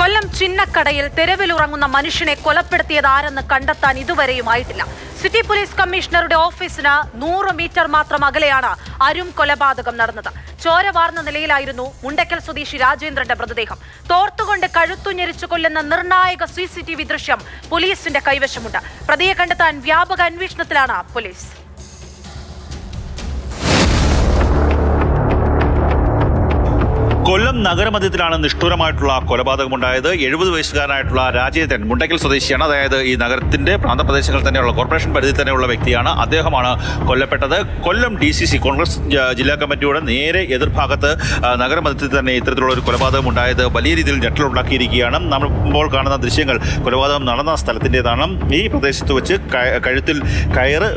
കൊല്ലം ചിന്നക്കടയിൽ തെരുവിലുറങ്ങുന്ന മനുഷ്യനെ കൊലപ്പെടുത്തിയത് ആരെന്ന് കണ്ടെത്താൻ ഇതുവരെയും ആയിട്ടില്ല. സിറ്റി പോലീസ് കമ്മീഷണറുടെ ഓഫീസിന് 100 മീറ്റർ മാത്രം അകലെയാണ് അരും കൊലപാതകം നടന്നത്. ചോര വാർന്ന നിലയിലായിരുന്നു മുണ്ടക്കൽ സ്വദേശി രാജേന്ദ്രന്റെ മൃതദേഹം. തോർത്തുകൊണ്ട് കഴുത്തുഞ്ഞെരിച്ചു കൊല്ലുന്ന നിർണായക CCTV ദൃശ്യം പോലീസിന്റെ കൈവശമുണ്ട്. പ്രതിയെ കണ്ടെത്താൻ വ്യാപക അന്വേഷണത്തിലാണ് പോലീസ്. കൊല്ലം നഗരമധ്യത്തിലാണ് നിഷ്ഠൂരമായിട്ടുള്ള കൊലപാതകമുണ്ടായത്. 70 വയസ്സുകാരനായിട്ടുള്ള രാജേന്ദ്രൻ മുണ്ടക്കൽ സ്വദേശിയാണ്. അതായത് ഈ നഗരത്തിന്റെ പ്രാന്തപ്രദേശങ്ങളിൽ തന്നെയുള്ള കോർപ്പറേഷൻ പരിധി തന്നെയുള്ള വ്യക്തിയാണ്. അദ്ദേഹമാണ് കൊല്ലപ്പെട്ടത്. കൊല്ലം DCC കോൺഗ്രസ് ജില്ലാ കമ്മിറ്റിയുടെ നേരെ എതിർഭാഗത്ത് നഗരമധ്യത്തിൽ തന്നെ ഇത്തരത്തിലുള്ള ഒരു കൊലപാതകം ഉണ്ടായത് വലിയ രീതിയിൽ ഞെട്ടലുണ്ടാക്കിയിരിക്കുകയാണ്. നമ്മളിപ്പോൾ കാണുന്ന ദൃശ്യങ്ങൾ കൊലപാതകം നടന്ന സ്ഥലത്തിൻ്റെതാണ്. ഈ പ്രദേശത്ത് വെച്ച് കഴുത്തിൽ കയറ്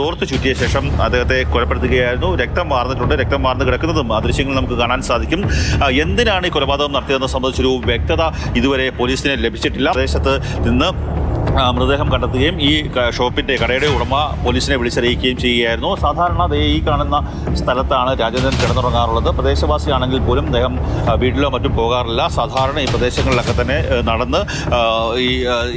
തോർത്ത് ചുറ്റിയ ശേഷം അദ്ദേഹത്തെ കൊലപ്പെടുത്തുകയായിരുന്നു. രക്തം വാർന്നിട്ടുണ്ട്. രക്തം വാർന്ന് കിടക്കുന്നതും ആ ദൃശ്യങ്ങൾ നമുക്ക് കാണാൻ സാധിക്കും. എന്തിനാണ് ഈ കൊലപാതകം നടത്തിയതെന്ന് സംബന്ധിച്ചൊരു വ്യക്തത ഇതുവരെ പോലീസിന് ലഭിച്ചിട്ടില്ല. പ്രദേശത്ത് നിന്ന് മൃതദേഹം കണ്ടെത്തുകയും ഈ കടയുടെ ഉടമ പോലീസിനെ വിളിച്ചറിയിക്കുകയും ചെയ്യുകയായിരുന്നു. സാധാരണ ഈ കാണുന്ന സ്ഥലത്താണ് രാജേന്ദ്രൻ കിടന്നുറങ്ങാറുള്ളത്. പ്രദേശവാസിയാണെങ്കിൽ പോലും അദ്ദേഹം വീട്ടിലോ മറ്റും പോകാറില്ല. സാധാരണ ഈ പ്രദേശങ്ങളിലൊക്കെ തന്നെ നടന്ന്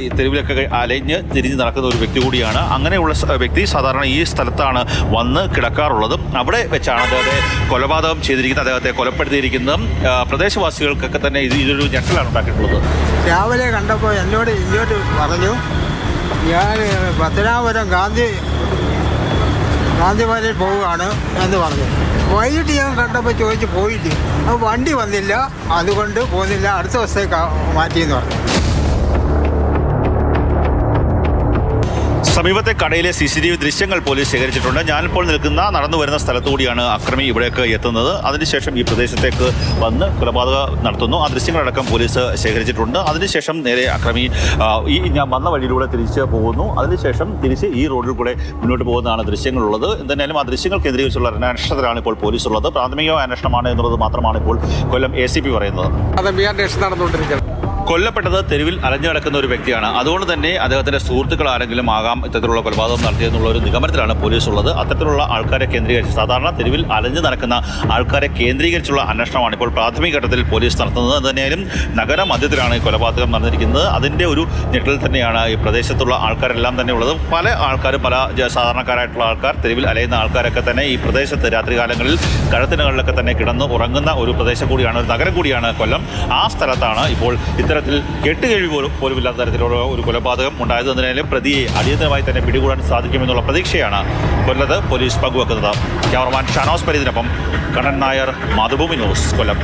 ഈ തെരുവിലൊക്കെ അലഞ്ഞ് തിരിഞ്ഞ് നടക്കുന്ന ഒരു വ്യക്തി കൂടിയാണ്. അങ്ങനെയുള്ള വ്യക്തി സാധാരണ ഈ സ്ഥലത്താണ് വന്ന് കിടക്കാറുള്ളത്. അവിടെ വെച്ചാണ് അദ്ദേഹത്തെ കൊലപാതകം ചെയ്തിരിക്കുന്നത്, അദ്ദേഹത്തെ കൊലപ്പെടുത്തിയിരിക്കുന്നതും. പ്രദേശവാസികൾക്കൊക്കെ തന്നെ ഇതൊരു ഞെട്ടലാണ് ഉണ്ടാക്കിയിട്ടുള്ളത്. രാവിലെ കണ്ടപ്പോൾ എന്നോട് ഇങ്ങോട്ട് പറഞ്ഞു, ഞാൻ പത്തനാപുരം ഗാന്ധിഭവനിൽ പോവുകയാണ് എന്ന് പറഞ്ഞു. വൈകിട്ട് ഞാൻ കണ്ടപ്പോൾ ചോദിച്ച് പോയില്ല, വണ്ടി വന്നില്ല, അതുകൊണ്ട് പോകുന്നില്ല, അടുത്ത ദിവസത്തേക്ക് മാറ്റിയെന്ന് പറഞ്ഞു. സമീപത്തെ കടയിലെ CCTV ദൃശ്യങ്ങൾ പോലീസ് ശേഖരിച്ചിട്ടുണ്ട്. ഞാനിപ്പോൾ നടന്നു വരുന്ന സ്ഥലത്തുകൂടിയാണ് അക്രമി ഇവിടേക്ക് എത്തുന്നത്. അതിനുശേഷം ഈ പ്രദേശത്തേക്ക് വന്ന് കൊലപാതകം നടത്തുന്നു. ആ ദൃശ്യങ്ങളടക്കം പോലീസ് ശേഖരിച്ചിട്ടുണ്ട്. അതിനുശേഷം നേരെ അക്രമി ഞാൻ വന്ന വഴിയിലൂടെ തിരിച്ച് പോകുന്നു. അതിനുശേഷം തിരിച്ച് ഈ റോഡിൽ കൂടെ മുന്നോട്ട് പോകുന്നതാണ് ദൃശ്യങ്ങളുള്ളത്. എന്തായാലും ആ ദൃശ്യങ്ങൾ കേന്ദ്രീകരിച്ചുള്ള അന്വേഷണത്തിലാണ് ഇപ്പോൾ പോലീസ് ഉള്ളത്. പ്രാഥമിക അന്വേഷണമാണ് എന്നുള്ളത് മാത്രമാണ് ഇപ്പോൾ കൊല്ലം ACP പറയുന്നത്. കൊല്ലപ്പെട്ടത് തെരുവിൽ അലഞ്ഞു കിടക്കുന്ന ഒരു വ്യക്തിയാണ്. അതുകൊണ്ട് തന്നെ അദ്ദേഹത്തിൻ്റെ സുഹൃത്തുക്കൾ ആരെങ്കിലും ആകാം ഇത്തരത്തിലുള്ള കൊലപാതകം നടത്തിയെന്നുള്ള ഒരു നിഗമനത്തിലാണ് പോലീസ് ഉള്ളത്. അത്തരത്തിലുള്ള ആൾക്കാരെ കേന്ദ്രീകരിച്ച് സാധാരണ തെരുവിൽ അലഞ്ഞു നടക്കുന്ന ആൾക്കാരെ കേന്ദ്രീകരിച്ചുള്ള അന്വേഷണമാണ് ഇപ്പോൾ പ്രാഥമിക ഘട്ടത്തിൽ പോലീസ് നടത്തുന്നത്. എന്തായാലും നഗരമധ്യത്തിലാണ് ഈ കൊലപാതകം നടന്നിരിക്കുന്നത്. അതിൻ്റെ ഒരു ഞെട്ടൽ തന്നെയാണ് ഈ പ്രദേശത്തുള്ള ആൾക്കാരെല്ലാം തന്നെ ഉള്ളത്. പല ആൾക്കാരും പല സാധാരണക്കാരായിട്ടുള്ള ആൾക്കാർ തെരുവിൽ അലയുന്ന ആൾക്കാരൊക്കെ തന്നെ ഈ പ്രദേശത്ത് രാത്രികാലങ്ങളിൽ കഴുത്തിനകളിലൊക്കെ തന്നെ കിടന്ന് ഉറങ്ങുന്ന ഒരു പ്രദേശം കൂടിയാണ്, ഒരു നഗരം കൂടിയാണ് കൊല്ലം. ആ സ്ഥലത്താണ് ഇപ്പോൾ ഇത്തരത്തിൽ കേട്ടുകേഴ്വി പോലും ഇല്ലാത്ത തരത്തിലുള്ള ഒരു കൊലപാതകം ഉണ്ടായത്. എന്നതിനാലും പ്രതിയെ അടിയന്തരമായി തന്നെ പിടികൂടാൻ സാധിക്കുമെന്നുള്ള പ്രതീക്ഷയാണ് കൊല്ലത്ത് പോലീസ് പങ്കുവെക്കുന്നത്. ക്യാമറമാൻ ഷാനോസ് പരീതിനൊപ്പം കണ്ണൻ നായർ, മാതൃഭൂമി ന്യൂസ്, കൊല്ലം.